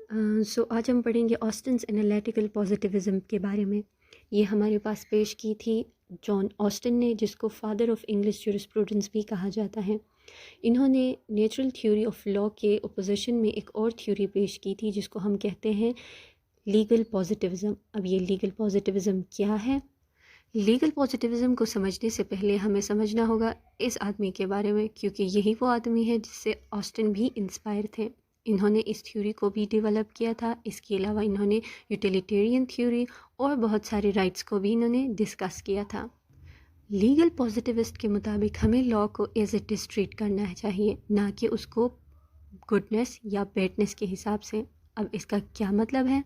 आज हम पढ़ेंगे ऑस्टिन्स एनालिटिकल पॉजिटिविज्म के बारे में। ये हमारे पास पेश की थी जॉन ऑस्टिन ने, जिसको फादर ऑफ इंग्लिश जूरिस्प्रूडेंस भी कहा जाता है। इन्होंने नेचुरल थ्योरी ऑफ लॉ के ओपोजिशन में एक और थ्योरी पेश की थी जिसको हम कहते हैं लीगल पॉजिटिविज्म। अब ये लीगल पॉजिटिविज्म क्या है? लीगल पॉजिटिविज्म को समझने से पहले हमें समझना होगा इस आदमी के बारे में, क्योंकि यही वो आदमी है जिससे ऑस्टिन भी इंस्पायर थे। इन्होंने इस थ्योरी को भी डेवलप किया था। इसके अलावा इन्होंने यूटिलिटेरियन थ्योरी और बहुत सारे राइट्स को भी इन्होंने डिस्कस किया था। लीगल पॉजिटिविस्ट के मुताबिक हमें लॉ को एज इट इज ट्रीट करना चाहिए, ना कि उसको गुडनेस या बैडनेस के हिसाब से। अब इसका क्या मतलब है?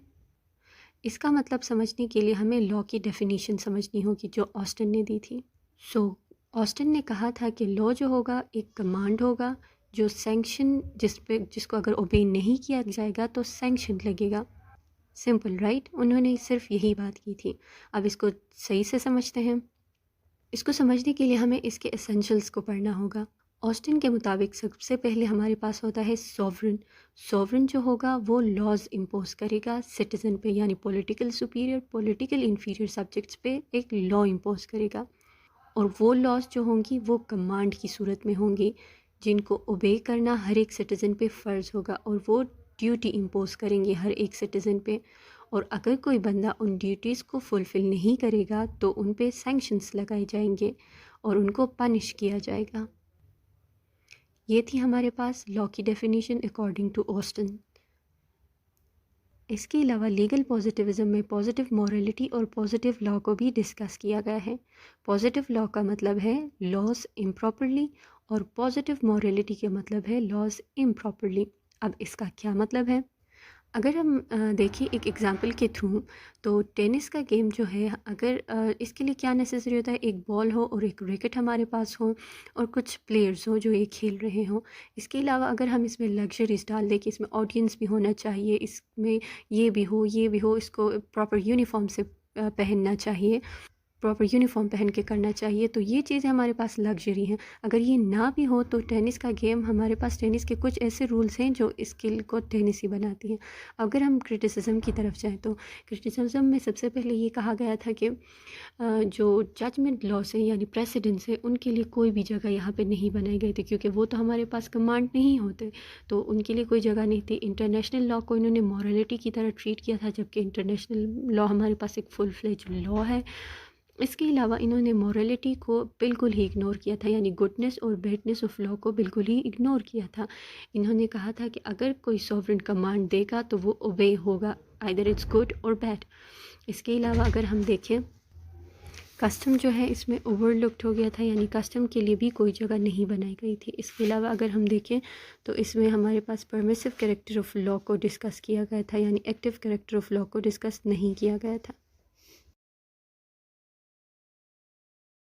इसका मतलब समझने के लिए हमें लॉ की डेफिनेशन समझनी होगी जो ऑस्टिन ने दी थी। ऑस्टिन ने कहा था कि लॉ जो होगा एक कमांड होगा जो सैंक्शन जिसको अगर ओबे नहीं किया जाएगा तो सैंक्शन लगेगा। Simple right? उन्होंने सिर्फ यही बात की थी। अब इसको सही से समझते हैं। इसको समझने के लिए हमें इसके एसेंशियल्स को पढ़ना होगा। ऑस्टिन के मुताबिक सबसे पहले हमारे पास होता है सॉवरन। सॉवरन जो होगा वो लॉज इम्पोज करेगा सिटीज़न पे, यानी political superior political inferior subjects पे एक लॉ इम्पोज करेगा। और वो लॉज जो होंगी वो कमांड की सूरत में होंगी, जिनको ओबे करना हर एक सिटीज़न पे फ़र्ज़ होगा और वो ड्यूटी इम्पोज करेंगे हर एक सिटीज़न पे। और अगर कोई बंदा उन ड्यूटीज़ को फुलफ़िल नहीं करेगा तो उन पे सैंक्शंस लगाए जाएंगे और उनको पनिश किया जाएगा। ये थी हमारे पास लॉ की डेफिनेशन अकॉर्डिंग टू ऑस्टिन। इसके अलावा लीगल पॉजिटिविज्म में पॉजिटिव मॉरलिटी और पॉजिटिव लॉ को भी डिस्कस किया गया है। पॉजिटिव लॉ का मतलब है लॉज इम्प्रॉपरली और पॉजिटिव मॉरलिटी के मतलब है लॉज इम्प्रॉपरली। अब इसका क्या मतलब है? अगर हम देखें एक एग्ज़ाम्पल के थ्रू, तो टेनिस का गेम जो है, अगर इसके लिए क्या नेसेसरी होता है, एक बॉल हो और एक रैकेट हमारे पास हो और कुछ प्लेयर्स हो जो ये खेल रहे हों। इसके अलावा अगर हम इसमें लग्जरीज डाल दें कि इसमें ऑडियंस भी होना चाहिए, इसमें ये भी हो, इसको प्रॉपर यूनिफॉर्म से पहनना चाहिए, प्रॉपर यूनिफॉर्म पहन के करना चाहिए, तो ये चीज़ें हमारे पास लग्जरी हैं। अगर ये ना भी हो तो टेनिस का गेम, हमारे पास टेनिस के कुछ ऐसे रूल्स हैं जो स्किल को टेनिस ही बनाती हैं। अगर हम क्रिटिसिज्म की तरफ जाएँ तो क्रिटिसिज्म में सबसे पहले ये कहा गया था कि जो जजमेंट लॉस हैं यानी प्रेसिडेंट्स हैं, उनके लिए कोई भी जगह यहाँ पे नहीं बनाई गई थी, क्योंकि वो तो हमारे पास कमांड नहीं होते, तो उनके लिए कोई जगह नहीं थी। इंटरनेशनल लॉ को इन्होंने मॉरलिटी की तरह ट्रीट किया था, जबकि इंटरनेशनल लॉ हमारे पास एक फुल फ्लेज लॉ है। इसके अलावा इन्होंने मॉरलिटी को बिल्कुल ही इग्नोर किया था, यानी गुडनेस और बैडनेस ऑफ लॉ को बिल्कुल ही इग्नोर किया था। इन्होंने कहा था कि अगर कोई सॉवरेन कमांड देगा तो वो ओबे होगा, आइदर इट्स गुड और बैड। इसके अलावा अगर हम देखें, कस्टम जो है इसमें ओवरलुक्ड हो गया था, यानी कस्टम के लिए भी कोई जगह नहीं बनाई गई थी। इसके अलावा अगर हम देखें तो इसमें हमारे पास परमिसिव कैरेक्टर ऑफ लॉ को डिस्कस किया गया था, यानी एक्टिव कैरेक्टर ऑफ लॉ को डिस्कस नहीं किया गया था।